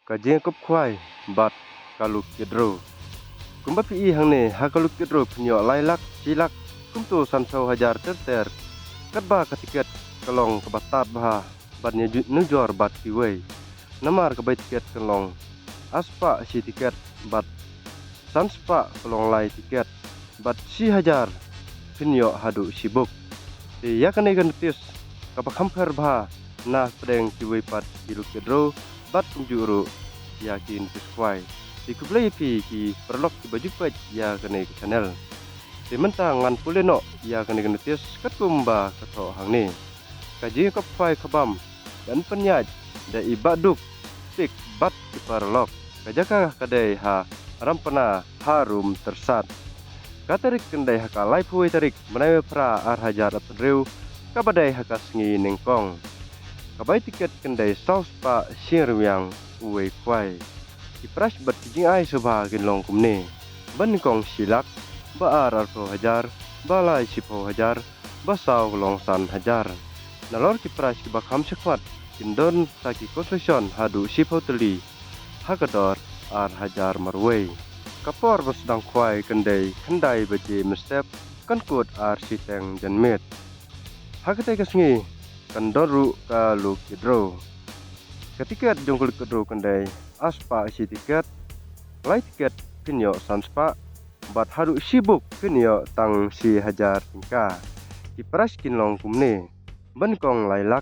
Kajeng kop kwai bat kaluk kedro. Kumba pi hang ne ha kaluk kedro punyo lailak silak kumtu sansau hajar terter. Kadba katiket kalong kebatat bah bat nujor bat kiwei. Namar kebai tiket kalong aspa si tiket bat sanspa kalong lai tiket bat si hajar punyo hadu sibuk. Ya kanai tis kapak hampir bah nah pedeng kiwei pat kiluk kedro bat kunjuru yakin tiskwai di kublai pi ki perlok ki baju pet ya kene ke channel di mentang ngan puleno ya kene tis katumba kato hang ni kaji kapai kabam dan penyaj da ibaduk tik bat ki perlok kajaka kadai ha rampana harum tersat katarik kendai haka lai puai tarik menai pra ar hajar atreu kabadai haka sengi nengkong kabai tiket kendai saus pa sirwiang uwe kwai ipras bat kijing ai subha ginlong kumne ban kong silak ba ar hajar balai sipo hajar basau long san hajar nalor kipras ki bakham sekwat kindon taki construction hadu sipo teli hakador ar hajar marwei kapor basdang kwai kendai baje mestep kan kut ar siteng janmet hakate kasngi kandoru kalu kidro ketiket jongkul kedro kendai aspa isi tiket lai tiket kinyo sanspa bat haru sibuk kinyo tang si hajar tingka ipras kinlong kumne bankong lailak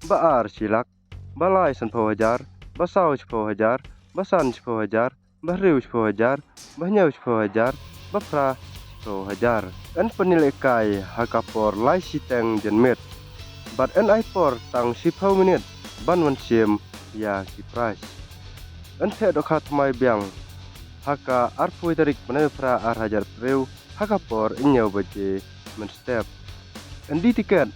baar silak balai sanpo hajar basau sipo hajar basan sipo hajar bahriu sipo hajar bahnyau sipo hajar bapra sipo hajar en penilai kai hakapor lai siteng jenmet bat en aipor tang sipo menit ban wan sim ya kipras ente dokhat mai biang haka arpui tarik menai pra ar hajar preu haka por inyau baje men step endi tiket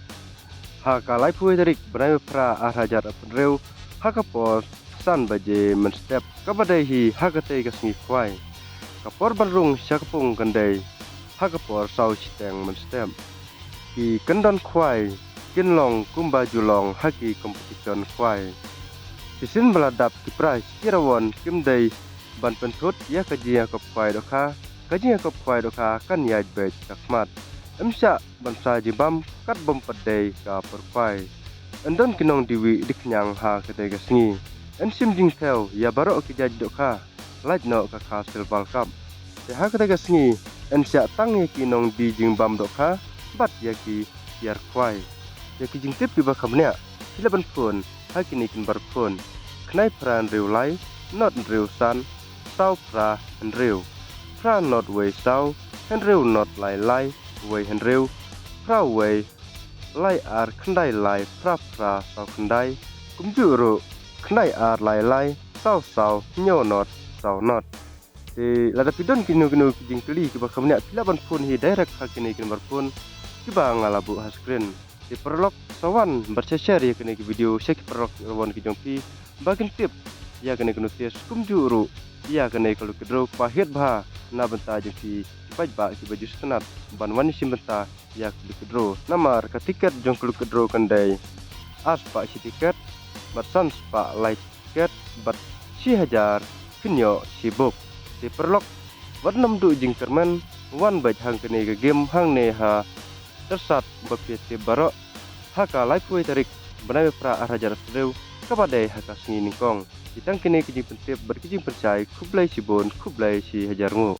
haka lai pui tarik menai pra ar hajar preu haka por san baje men step kabadai hi haka tei kasngi kwai kapor barung syakpung kendai haka por sau siteng men step ki kendon kwai kinlong kumba julong haki kompetision kwai Sisin meladap kipras kirawon kimdai ban pentut ya kaji kop kwai doka kan ya bet takmat emsya bansa jibam kat bom pedai ka perpai endon kinong diwi diknyang ha kedai gasngi ensim jing theo ya barok kijaj doka lajno ka hasil balkam te ha kedai gasngi ensya tangi kinong di jing bam doka bat ya ki yar kwai ya ki jing tip ki bakamnya silaban pun hakini kin barpun knai pran riu lai not riu san sau pra hen riu pra not wei sau hen riu not lai wei hen riu pra wei lai ar kndai lai pra sau kndai kumjuru knai ar lai sau nyo not sau not di lada pidon kinu kijing teli kiba kamnya silaban pun hi direct hakini kin barpun kiba ngalabu haskrin di perlok sawan bershare ya kene video share perlok rawon kijong pi bagian tip ya kene nutis kumjuru ya kene kalau kedro pahit bah na benta jengki paj ba ki baju senat ban wani simbenta ya kedro namar ka tiket jongkul kedro kendai aspa si tiket batsan spa light tiket bat si hajar kinyo sibuk di perlok warnam du jing kermen wan baj hang kene ke game hang ne ha tersat bapete barok haka lai pui tarik benai pra arajar sedeu kabadai haka sengi ningkong ditang kini kijing pentip berkijing pencai kublai sibun kublai si hajarmu